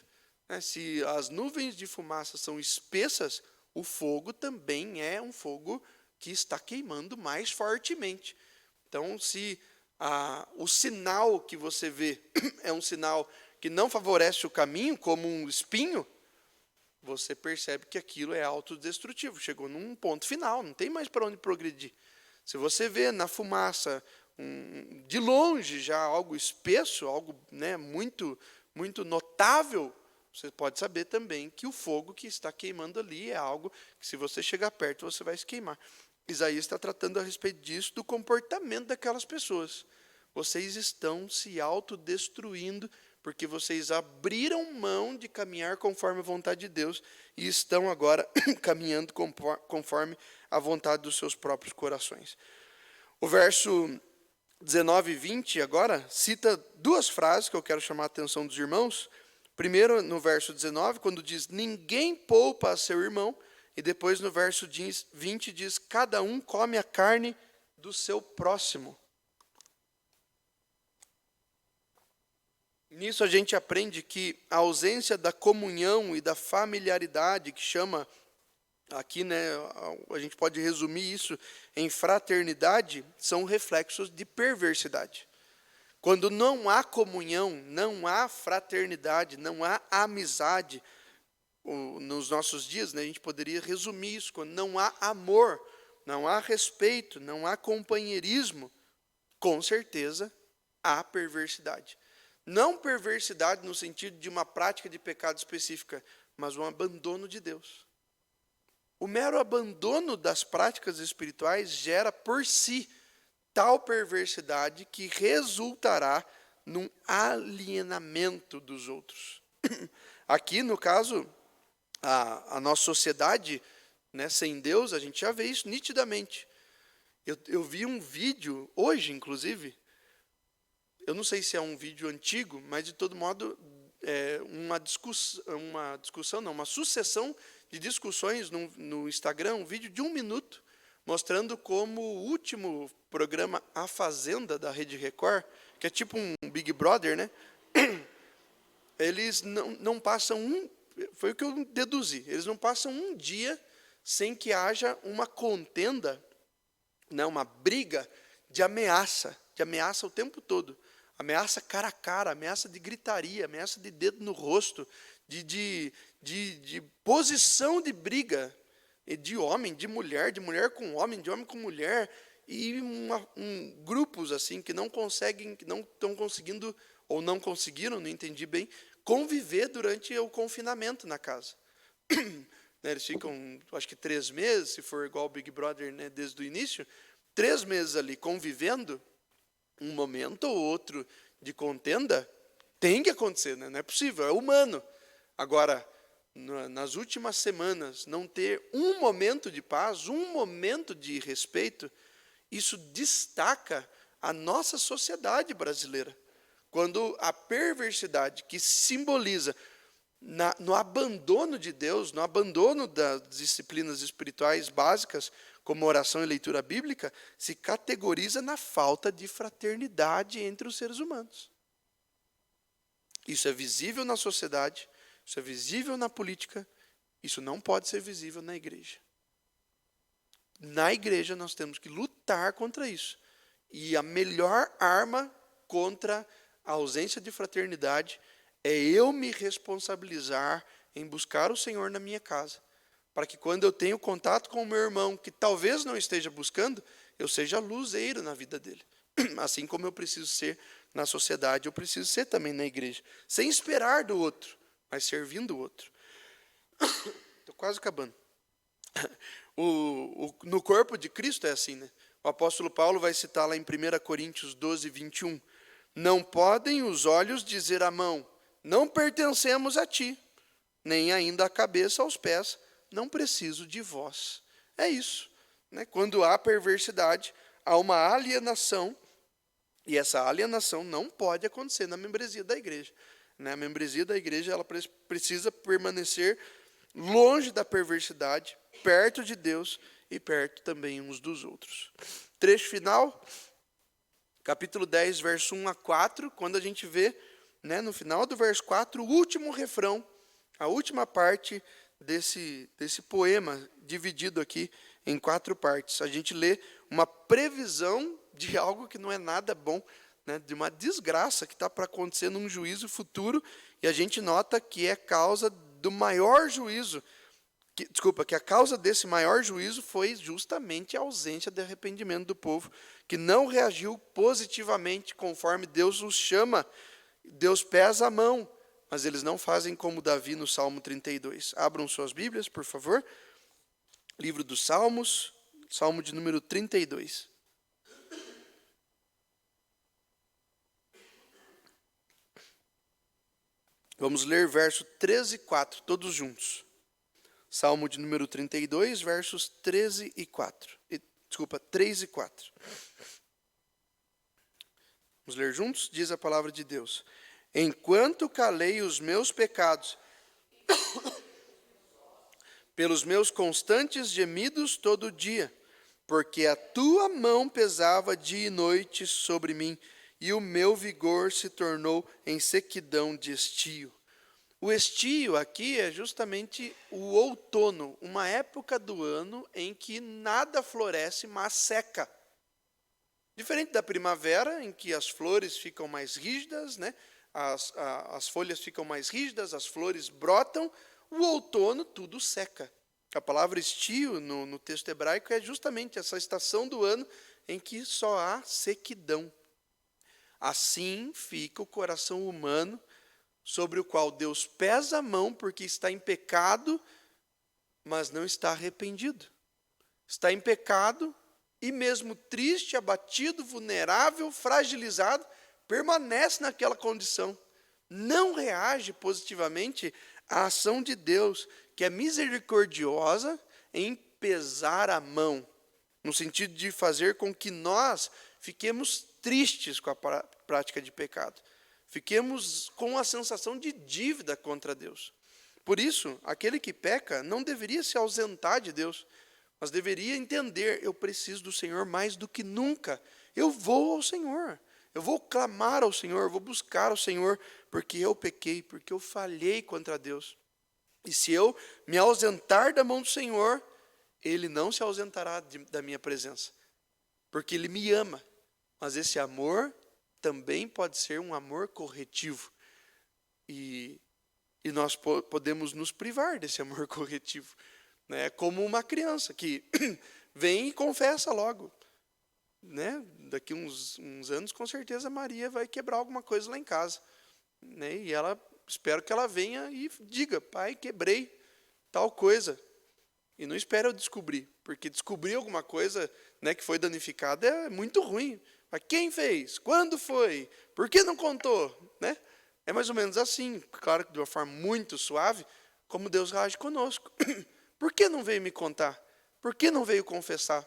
Se as nuvens de fumaça são espessas, o fogo também é um fogo que está queimando mais fortemente. Então, se o sinal que você vê é um sinal que não favorece o caminho, como um espinho, você percebe que aquilo é autodestrutivo. Chegou num ponto final, não tem mais para onde progredir. Se você vê na fumaça, de longe já algo espesso, algo, né, muito, muito notável, você pode saber também que o fogo que está queimando ali é algo que, se você chegar perto, você vai se queimar. Isaías está tratando a respeito disso, do comportamento daquelas pessoas. Vocês estão se autodestruindo porque vocês abriram mão de caminhar conforme a vontade de Deus e estão agora caminhando conforme a vontade dos seus próprios corações. O verso 19 e 20 agora cita duas frases que eu quero chamar a atenção dos irmãos. Primeiro, no verso 19, quando diz, ninguém poupa a seu irmão, e depois no verso 20 diz, cada um come a carne do seu próximo. Nisso a gente aprende que a ausência da comunhão e da familiaridade, que chama aqui, né, a gente pode resumir isso em fraternidade, são reflexos de perversidade. Quando não há comunhão, não há fraternidade, não há amizade, nos nossos dias, né, a gente poderia resumir isso, quando não há amor, não há respeito, não há companheirismo, com certeza há perversidade. Não perversidade no sentido de uma prática de pecado específica, mas um abandono de Deus. O mero abandono das práticas espirituais gera por si tal perversidade que resultará num alienamento dos outros. Aqui, no caso, a nossa sociedade, né, sem Deus, a gente já vê isso nitidamente. Eu vi um vídeo, hoje inclusive, eu não sei se é um vídeo antigo, mas de todo modo, uma sucessão de discussões no Instagram, um vídeo de 1 minuto, mostrando como o último programa A Fazenda, da Rede Record, que é tipo um Big Brother, né? Eles não passam foi o que eu deduzi, eles não passam um dia sem que haja uma contenda, né, uma briga de ameaça o tempo todo. Ameaça cara a cara, ameaça de gritaria, ameaça de dedo no rosto, de posição de briga, de homem, de mulher com homem, de homem com mulher, e grupos assim que não conseguem, que não estão conseguindo, ou não conseguiram, não entendi bem, conviver durante o confinamento na casa. Eles ficam, acho que 3 meses, se for igual ao Big Brother, né, desde o início, 3 meses ali convivendo, um momento ou outro de contenda tem que acontecer, né? Não é possível, é humano. Agora, nas últimas semanas, não ter um momento de paz, um momento de respeito, isso destaca a nossa sociedade brasileira. Quando a perversidade que simboliza no abandono de Deus, no abandono das disciplinas espirituais básicas, como oração e leitura bíblica, se categoriza na falta de fraternidade entre os seres humanos. Isso é visível na sociedade, isso é visível na política, isso não pode ser visível na igreja. Na igreja nós temos que lutar contra isso. E a melhor arma contra a ausência de fraternidade é eu me responsabilizar em buscar o Senhor na minha casa, para que quando eu tenho contato com o meu irmão, que talvez não esteja buscando, eu seja luzeiro na vida dele. Assim como eu preciso ser na sociedade, eu preciso ser também na igreja. Sem esperar do outro, mas servindo o outro. Estou quase acabando. No corpo de Cristo é assim, né? O apóstolo Paulo vai citar lá em 1 Coríntios 12, 21. Não podem os olhos dizer à mão, não pertencemos a ti, nem ainda a cabeça aos pés, não preciso de vós. É isso, né? Quando há perversidade, há uma alienação, e essa alienação não pode acontecer na membresia da igreja, né? A membresia da igreja ela precisa permanecer longe da perversidade, perto de Deus e perto também uns dos outros. Trecho final, capítulo 10, verso 1 a 4, quando a gente vê, né, no final do verso 4, o último refrão, a última parte desse poema, dividido aqui em 4 partes. A gente lê uma previsão de algo que não é nada bom, né, de uma desgraça que está para acontecer num juízo futuro, e a gente nota que é causa do maior juízo, que a causa desse maior juízo foi justamente a ausência de arrependimento do povo, que não reagiu positivamente conforme Deus os chama. Deus pesa a mão, mas eles não fazem como Davi no Salmo 32. Abram suas Bíblias, por favor. Livro dos Salmos, Salmo de número 32. Vamos ler verso 13 e 4, todos juntos. Salmo de número 32, versos 13 e 4. Desculpa, 3 e 4. Vamos ler juntos? Diz a palavra de Deus. Enquanto calei os meus pecados, pelos meus constantes gemidos todo dia, porque a tua mão pesava dia e noite sobre mim, e o meu vigor se tornou em sequidão de estio. O estio aqui é justamente o outono, uma época do ano em que nada floresce, mas seca. Diferente da primavera, em que as flores ficam mais rígidas, né? As folhas ficam mais rígidas, as flores brotam, o outono tudo seca. A palavra estio no texto hebraico é justamente essa estação do ano em que só há sequidão. Assim fica o coração humano, sobre o qual Deus pesa a mão porque está em pecado, mas não está arrependido. Está em pecado e mesmo triste, abatido, vulnerável, fragilizado, permanece naquela condição. Não reage positivamente à ação de Deus, que é misericordiosa em pesar a mão, no sentido de fazer com que nós fiquemos tristes com a prática de pecado. Fiquemos com a sensação de dívida contra Deus. Por isso, aquele que peca não deveria se ausentar de Deus, mas deveria entender, eu preciso do Senhor mais do que nunca. Eu vou ao Senhor, eu vou clamar ao Senhor, eu vou buscar ao Senhor, porque eu pequei, porque eu falhei contra Deus. E se eu me ausentar da mão do Senhor, Ele não se ausentará da minha presença, porque Ele me ama. Mas esse amor também pode ser um amor corretivo. E nós podemos nos privar desse amor corretivo, né? Como uma criança que vem e confessa logo, né? Daqui uns anos, com certeza, Maria vai quebrar alguma coisa lá em casa, né? E espero que ela venha e diga: pai, quebrei tal coisa. E não espera eu descobrir, porque descobrir alguma coisa, né, que foi danificada é muito ruim. Mas quem fez? Quando foi? Por que não contou? Né? É mais ou menos assim, claro que de uma forma muito suave, como Deus age conosco. Por que não veio me contar? Por que não veio confessar?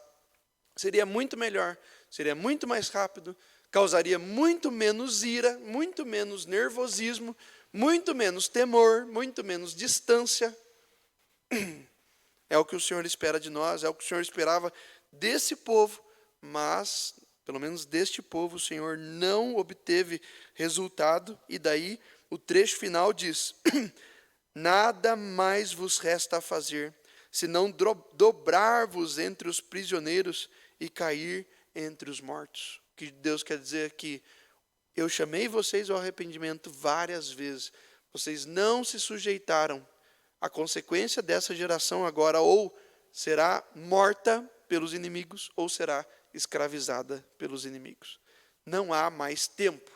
Seria muito melhor, seria muito mais rápido, causaria muito menos ira, muito menos nervosismo, muito menos temor, muito menos distância. É o que o Senhor espera de nós, é o que o Senhor esperava desse povo, mas, pelo menos deste povo, o Senhor não obteve resultado, e daí o trecho final diz: nada mais vos resta a fazer, senão dobrar-vos entre os prisioneiros e cair entre os mortos. O que Deus quer dizer é que eu chamei vocês ao arrependimento várias vezes, vocês não se sujeitaram. A consequência dessa geração agora ou será morta pelos inimigos ou será escravizada pelos inimigos. Não há mais tempo.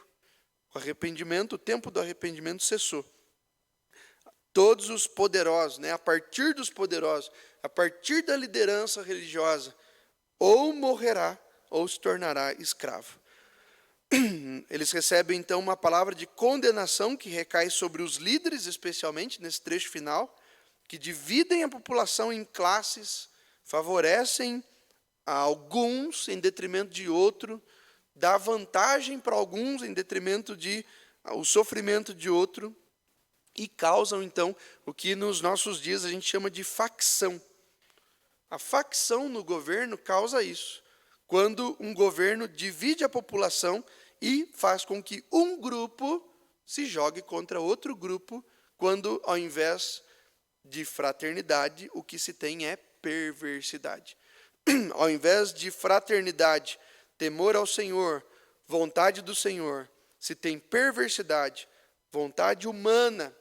O tempo do arrependimento cessou. Todos os poderosos, né, a partir dos poderosos, a partir da liderança religiosa, ou morrerá ou se tornará escravo. Eles recebem então uma palavra de condenação que recai sobre os líderes, especialmente nesse trecho final, que dividem a população em classes, favorecem a alguns em detrimento de outro, dá vantagem para alguns em detrimento de o sofrimento de outro, e causam então o que nos nossos dias a gente chama de facção. A facção no governo causa isso, quando um governo divide a população e faz com que um grupo se jogue contra outro grupo, quando ao invés de fraternidade, o que se tem é perversidade. Ao invés de fraternidade, temor ao Senhor, vontade do Senhor, se tem perversidade, vontade humana,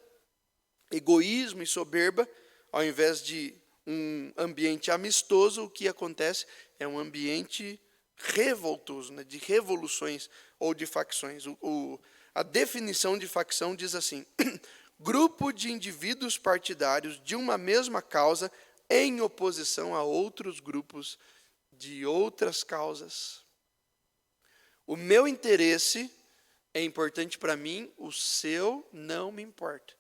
egoísmo e soberba, ao invés de um ambiente amistoso, o que acontece é um ambiente revoltoso, né, de revoluções ou de facções. A definição de facção diz assim: grupo de indivíduos partidários de uma mesma causa em oposição a outros grupos de outras causas. O meu interesse é importante para mim, o seu não me importa.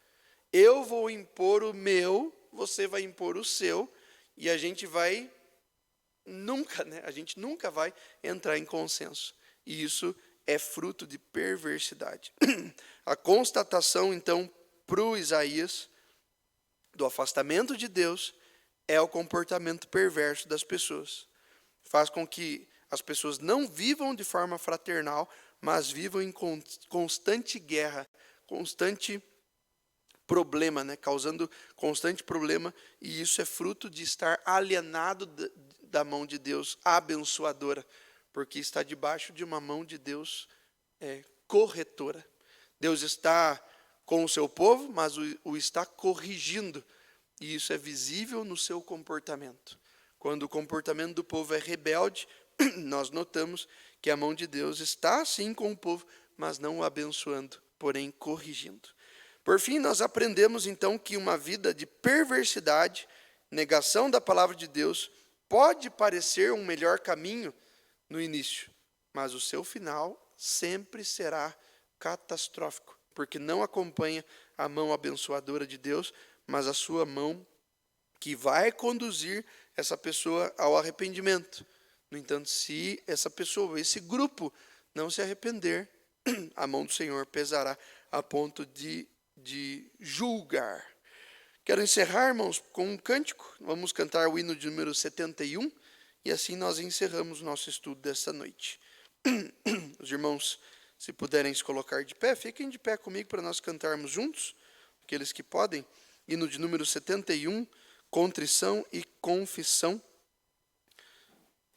Eu vou impor o meu, você vai impor o seu, e a gente nunca vai entrar em consenso. E isso é fruto de perversidade. A constatação, então, para o Isaías, do afastamento de Deus, é o comportamento perverso das pessoas. Faz com que as pessoas não vivam de forma fraternal, mas vivam em constante guerra, constante problema, né? Causando constante problema, e isso é fruto de estar alienado da mão de Deus abençoadora, porque está debaixo de uma mão de Deus corretora. Deus está com o seu povo, mas o está corrigindo, e isso é visível no seu comportamento. Quando o comportamento do povo é rebelde, nós notamos que a mão de Deus está sim com o povo, mas não o abençoando, porém corrigindo. Por fim, nós aprendemos então que uma vida de perversidade, negação da palavra de Deus, pode parecer um melhor caminho no início, mas o seu final sempre será catastrófico, porque não acompanha a mão abençoadora de Deus, mas a sua mão que vai conduzir essa pessoa ao arrependimento. No entanto, se essa pessoa, esse grupo, não se arrepender, a mão do Senhor pesará a ponto de julgar. Quero encerrar, irmãos, com um cântico. Vamos cantar o hino de número 71, e assim nós encerramos o nosso estudo desta noite. Os irmãos, se puderem se colocar de pé, fiquem de pé comigo para nós cantarmos juntos, aqueles que podem. Hino de número 71, contrição e confissão.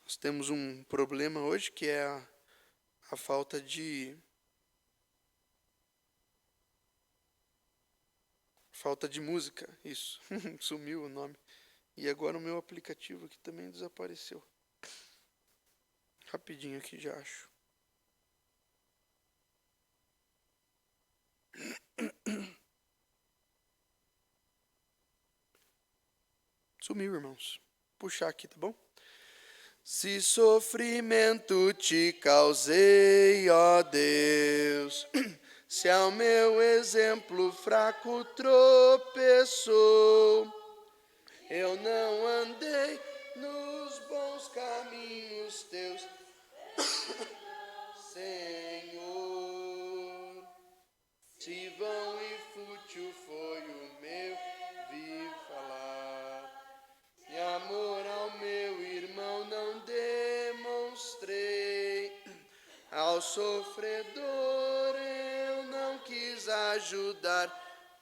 Nós temos um problema hoje, que é a falta de música, isso. Sumiu o nome. E agora o meu aplicativo aqui também desapareceu. Rapidinho aqui já acho. Sumiu, irmãos. Puxar aqui, tá bom? Se sofrimento te causei, ó Deus, se ao meu exemplo fraco tropeçou, eu não andei nos bons caminhos teus, Senhor. Se vão e fútil foi o meu vir falar, e amor ao meu irmão não demonstrei, ao sofredor eu não quis ajudar,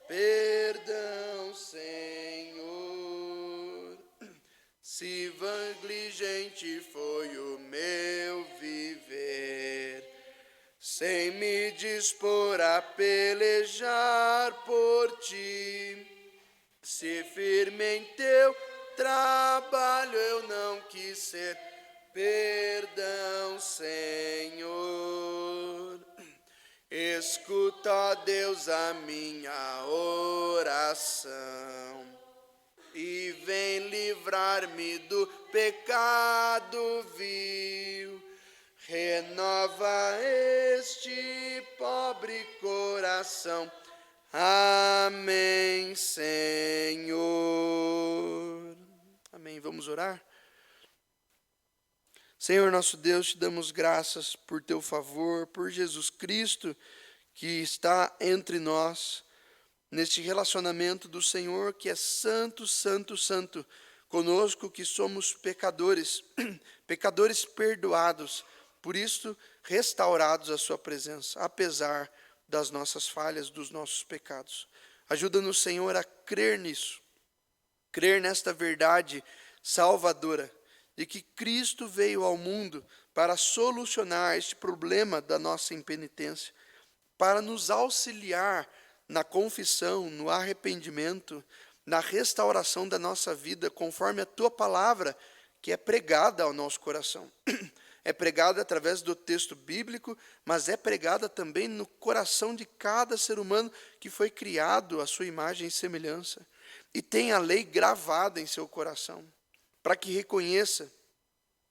perdão, Senhor. Se negligente foi o meu viver, sem me dispor a pelejar por ti, se firme em teu trabalho eu não quis ser, perdão, Senhor. Escuta, ó Deus, a minha oração e vem livrar-me do pecado vil. Renova este pobre coração. Amém, Senhor. Amém. Vamos orar? Senhor nosso Deus, te damos graças por teu favor, por Jesus Cristo que está entre nós, neste relacionamento do Senhor que é santo, santo, santo, conosco que somos pecadores, pecadores perdoados, por isso restaurados à sua presença, apesar das nossas falhas, dos nossos pecados. Ajuda-nos, Senhor, a crer nisso, crer nesta verdade salvadora, de que Cristo veio ao mundo para solucionar este problema da nossa impenitência, para nos auxiliar na confissão, no arrependimento, na restauração da nossa vida, conforme a tua palavra, que é pregada ao nosso coração. É pregada através do texto bíblico, mas é pregada também no coração de cada ser humano que foi criado à sua imagem e semelhança, e tem a lei gravada em seu coração, para que reconheça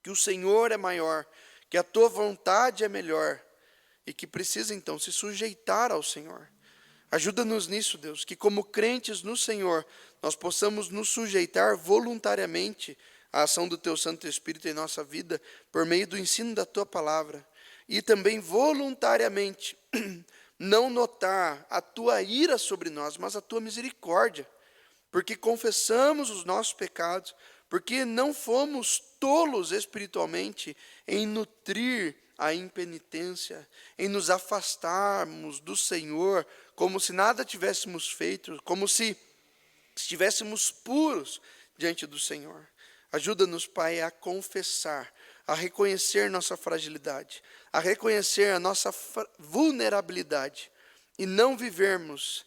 que o Senhor é maior, que a tua vontade é melhor, e que precisa então se sujeitar ao Senhor. Ajuda-nos nisso, Deus, que como crentes no Senhor, nós possamos nos sujeitar voluntariamente à ação do teu Santo Espírito em nossa vida, por meio do ensino da tua palavra, e também voluntariamente não notar a tua ira sobre nós, mas a tua misericórdia, porque confessamos os nossos pecados, porque não fomos tolos espiritualmente em nutrir a impenitência, em nos afastarmos do Senhor, como se nada tivéssemos feito, como se estivéssemos puros diante do Senhor. Ajuda-nos, Pai, a confessar, a reconhecer nossa fragilidade, a reconhecer a nossa vulnerabilidade e não vivermos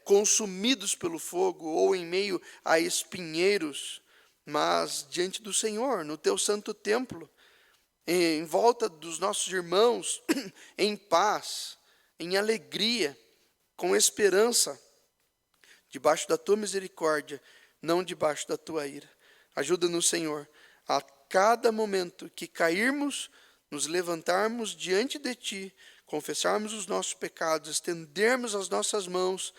consumidos pelo fogo ou em meio a espinheiros, mas diante do Senhor, no teu santo templo, em volta dos nossos irmãos, em paz, em alegria, com esperança, debaixo da tua misericórdia, não debaixo da tua ira. Ajuda-nos, Senhor, a cada momento que cairmos, nos levantarmos diante de ti, confessarmos os nossos pecados, estendermos as nossas mãos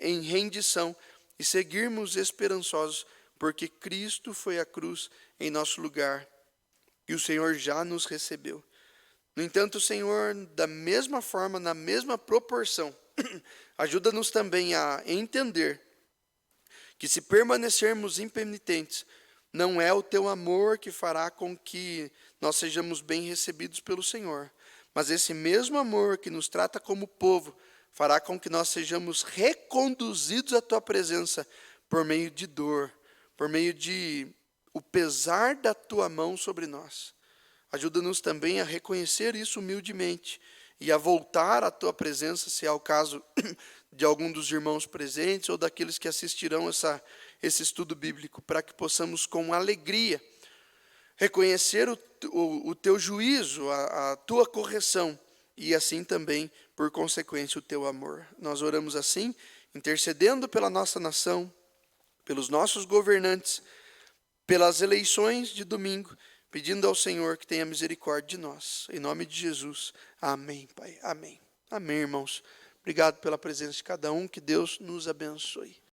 em rendição e seguirmos esperançosos, porque Cristo foi à cruz em nosso lugar e o Senhor já nos recebeu. No entanto, Senhor, da mesma forma, na mesma proporção, ajuda-nos também a entender que se permanecermos impenitentes, não é o teu amor que fará com que nós sejamos bem recebidos pelo Senhor, mas esse mesmo amor que nos trata como povo fará com que nós sejamos reconduzidos à tua presença por meio de dor, por meio de o pesar da tua mão sobre nós. Ajuda-nos também a reconhecer isso humildemente e a voltar à tua presença, se é o caso de algum dos irmãos presentes ou daqueles que assistirão esse estudo bíblico, para que possamos com alegria reconhecer o teu juízo, a tua correção e assim também, por consequência, o teu amor. Nós oramos assim, intercedendo pela nossa nação, pelos nossos governantes, pelas eleições de domingo, pedindo ao Senhor que tenha misericórdia de nós. Em nome de Jesus. Amém, Pai. Amém. Amém, irmãos. Obrigado pela presença de cada um. Que Deus nos abençoe.